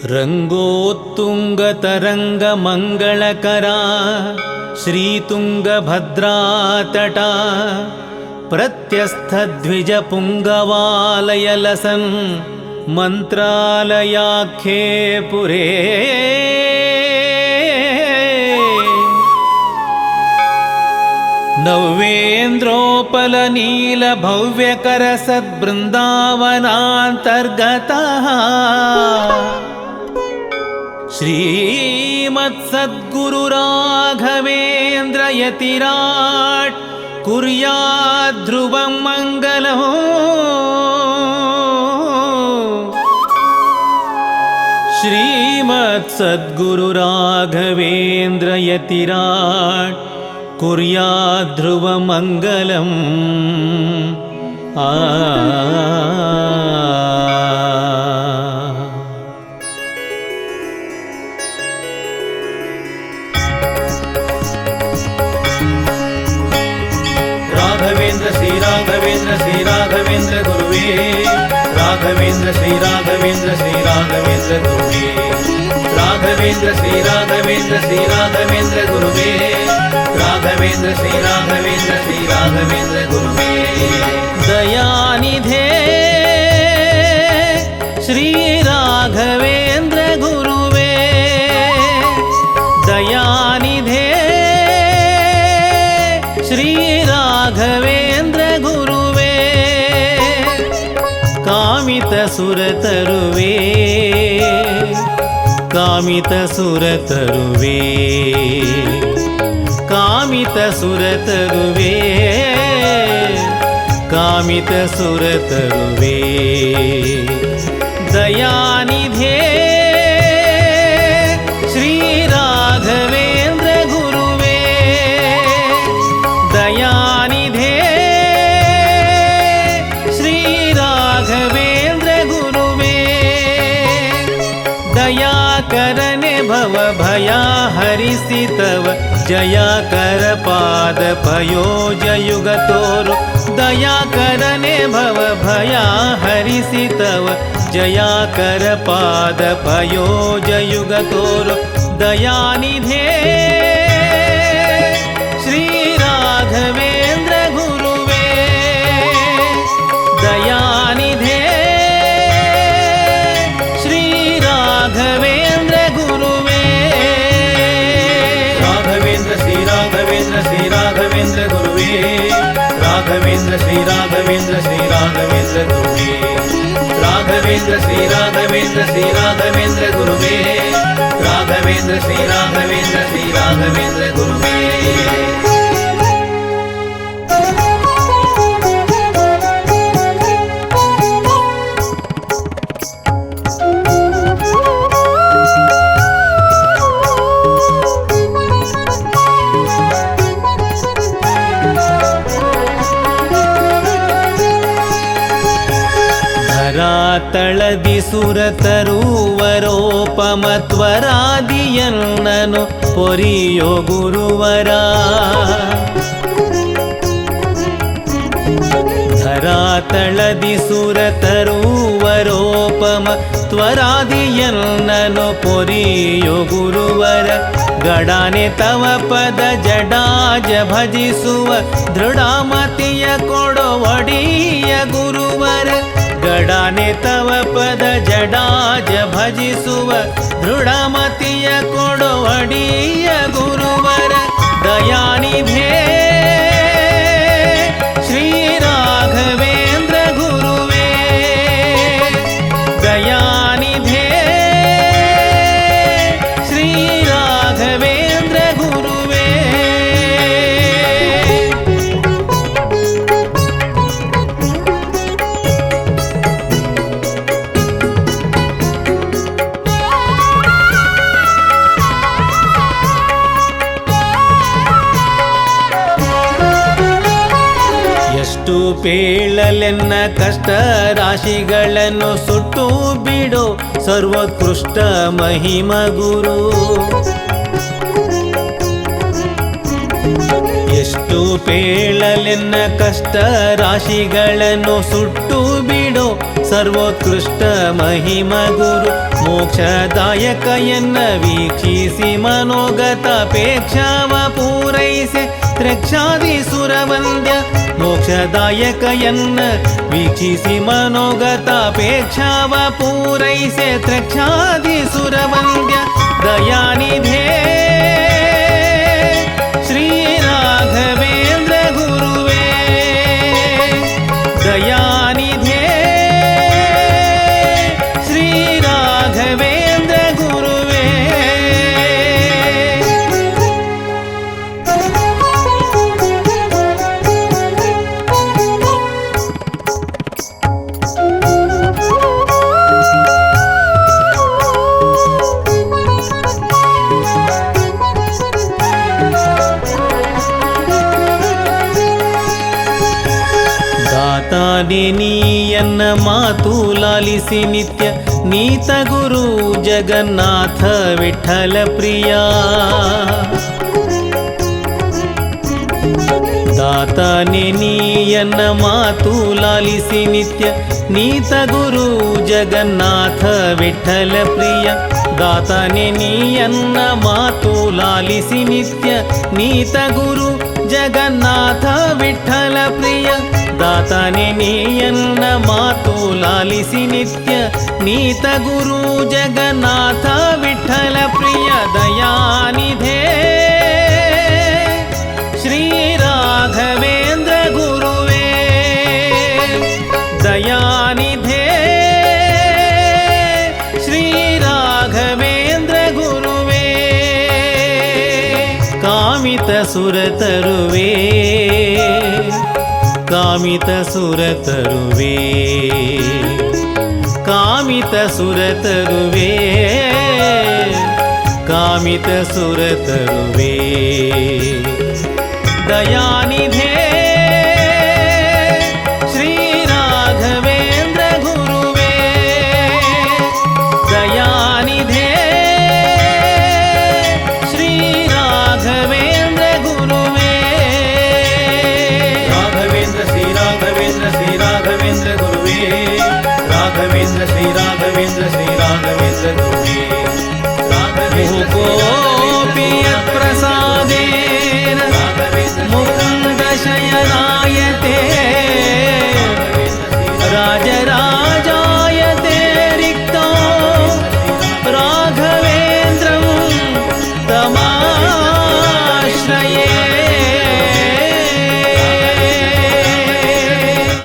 ರಂಗೋತ್ತುಂಗತರಂಗಮಂಗಳಕರ ಶ್ರೀತುಂಗಭದ್ರಾತಟ ಪ್ರತ್ಯಸ್ಥದ್ವಿಜಪುಂಗವಾಲಯಲಸನ್ ಮಂತ್ರಾಲಯಾಖ್ಯೇ ಪುರೇ ನವ್ಯೇಂದ್ರೋಪಲನೀಲಭವ್ಯಕರಸದ್ಬೃಂದಾವನಾಂತರ್ಗತಃ ಶ್ರೀಮತ್ಸದ್ಗುರುರಾಘವೇಂದ್ರಯತಿರಾಟ್ ಕುರ್ಯಾದ್ಧ್ರುವಂ ಮಂಗಲಂ ಶ್ರೀಮತ್ಸದ್ಗುರುರಾಘವೇಂದ್ರಯತಿರಾಟ್ ಕುರ್ಯಾದ್ಧ್ರುವಮಂಗಲಂ ರಾಘವೇಂದ್ರ ಶ್ರೀರಾಘವೇಂದ್ರ ಶ್ರೀರಾಘವೇಂದ್ರ ಗುರುವೇ ರಾಘವೇಂದ್ರ ಶ್ರೀರಾಘವೇಂದ್ರ ಶ್ರೀರಾಘವೇಂದ್ರ ಗುರುವೇ ರಾಘವೇಂದ್ರ ಶ್ರೀರಾಘವೇಂದ್ರ ಶ್ರೀರಾಘವೇಂದ್ರ ಗುರುವೇ ರಾಘವೇಂದ್ರ ಶ್ರೀರಾಘವೇಂದ್ರ ಶ್ರೀರಾಘವೇಂದ್ರ ಗುರುವೇ ದಯಾನಿಧೇ ಶ್ರೀರಾಘವೇಂದ್ರ ಗುರುವೇ ದಯಾನಿಧೇ ಶ್ರೀರಾಘವೇಂದ್ರ ಗುರುವೇ ಕಾಮಿತ ಸುರತರುವೇ ಕಾಮಿತ ಸುರತರುವೇ ಕಾಮಿತ ಸುರತರುವೇ ಕಾಮಿತ ಸುರತರುವೇ ದಯಾನಿಧೇ ಶ್ರೀರಾಘವೇಂದ್ರ ಗುರುವೇ ದಯಾನಿಧೇ ಶ್ರೀರಾಘವೇಂದ್ರ ಗುರುವೇ ದಯಾಕರನೆ ಭವ ಭಯ ಹರಿಸಿತವ ಜಯಾಕರ ಪಾದ ಪಯೋಜಯುಗ ತೋರು ದಯಾಕರನೆ ಭವ ಭಯ ಹರಿಸಿತವ ಜಯಾಕರ ಪಾದ ಪಯೋಜಯುಗ ತೋರು ದಯಾನಿಧೇ ಶ್ರೀರಾಘವೇಂದ್ರ ಗುರುವೇ ದಯಾನಿಧೇ ಶ್ರೀರಾಘವೇಂದ್ರ ಗುರುವೇ ರಾಘವೇಂದ್ರ ಶ್ರೀರಾಘವೇಂದ್ರ ಶ್ರೀರಾಘವೇಂದ್ರ ಗುರುವೇ ರಾಘವೇಂದ್ರ ಶ್ರೀರಾಘವೇಂದ್ರ ಶ್ರೀರಾಘವೇಂದ್ರ ಗುರುವೇ ರಾಘವೇಂದ್ರ ಶ್ರೀರಾಘವೇಂದ್ರ ಶ್ರೀರಾಘವೇಂದ್ರ ಗುರುವೇ ರಾಘವೇಂದ್ರ ಶ್ರೀರಾಘವೇಂದ್ರ ಶ್ರೀರಾಘವೇಂದ್ರ ಗುರುವೇ ತಳದಿ ಸುರತರುವರೋಪಮತ್ವರಾದಿಯನ್ನನು ಪೊರಿಯೋ ಗುರುವರ ಧರಾತಳದಿ ಸುರತರುವರೋಪಮತ್ವರಾದಿಯನ್ನನು ಪೊರಿಯೋ ಗುರುವರ ಗಡಾನೆ ತವ ಪದ ಜಡಾಜ ಭಜಿಸುವ ದೃಢಮತಿಯ ಕೊಡೋ ಒಡಿಯ ಗುರುವರ ಗಡಾನೆ ತವ ಪದ ಜಡಾಜ ಭಜಿಸುವ ದೃಢಮತಿಯ ಕೊಡೋ ಒಡಿಯ ಗುರುವರ ದಯಾನಿಧೇ ಶ್ರೀರಾಘವೇಂದ್ರ ಗುರುವೇ ದಯಾನಿಧೇ ಶ್ರೀರಾಘವೇಂದ್ರ ಗುರುವೇ ಎಷ್ಟು ಪೇಳಲೆನ್ನ ಕಷ್ಟ ರಾಶಿಗಳನ್ನು ಸುಟ್ಟು ಬಿಡೋ ಸರ್ವೋತ್ಕೃಷ್ಟ ಮಹಿಮ ಗುರು ಎಷ್ಟು ಪೇಳಲೆನ್ನ ಕಷ್ಟ ರಾಶಿಗಳನ್ನು ಸುಟ್ಟು ಬಿಡೋ ಸರ್ವೋತ್ಕೃಷ್ಟ ಮಹಿಮ ಗುರು ಮೋಕ್ಷದಾಯಕ ಎನ್ನ ವೀಕ್ಷಿಸಿ ಮನೋಗತಾಪೇಕ್ಷಾವ ಪೂರೈಸೆ ತ್ರಕ್ಷಾದಿ ಸುರವಂದ್ಯ ಮೋಕ್ಷದಾಯಕ ಎನ್ನ ವೀಕ್ಷಿಸಿ ಮನೋಗತಾಪೇಕ್ಷಾವ ಪೂರೈಸೆ ತ್ರಕ್ಷಾದಿ ಸುರವಂದ್ಯ ದಯಾನಿಧೇ ಶ್ರೀ ರಾಘವೇಂದ್ರ ಗುರುವೇ ದಯಾನಿಧೇ ಶ್ರೀ ರಾಘವೇಂದ್ರ ಗುರುವೇ ದಾತಾನೆ ನೀಯನ್ನ ಮಾತು ಲಾಲಿಸಿ ನಿತ್ಯ ನೀತ ಗುರು ಜಗನ್ನಾಥ ವಿಠಲ ಪ್ರಿಯ ದಾತಾನೆ ನೀಯನ್ನ ಮಾತು ಲಾಲಿಸಿ ನಿತ್ಯ ನೀತ ಗುರು ಜಗನ್ನಾಥ ವಿಠಲ ಪ್ರಿಯ ದಾತಾನೆ ನೀಯನ್ನ ಮಾತು ಲಾಲಿಸಿ ನಿತ್ಯ ನೀತ ಗುರು ಜಗನ್ನಾಥ ವಿಠಲ ಪ್ರಿಯ ದಾತಾನೆ ನೀಯನ್ನ ಮಾತು ಲಾಲಿಸಿ ನಿತ್ಯ ನೀತ ಗುರು ಜಗನ್ನಾಥ ವಿಠಲ ಪ್ರಿಯ ದಯಾನಿಧೇ ಶ್ರೀ ರಾಘವೇಂದ್ರ ಗುರುವೇ ದಯಾನಿಧೇ ಶ್ರೀ ರಾಘವೇಂದ್ರ ಗುರುವೇ ಕಾಮಿತ ಸುರ ತರುವೇ ಕಾಮಿತ ಸುರ ತರುವೇ ಕಾಮಿತ ಸುರ ತರುವೇ ಕಾಮಿತ ಸುರ ತರುವೇ ದಯಾನಿಧೇ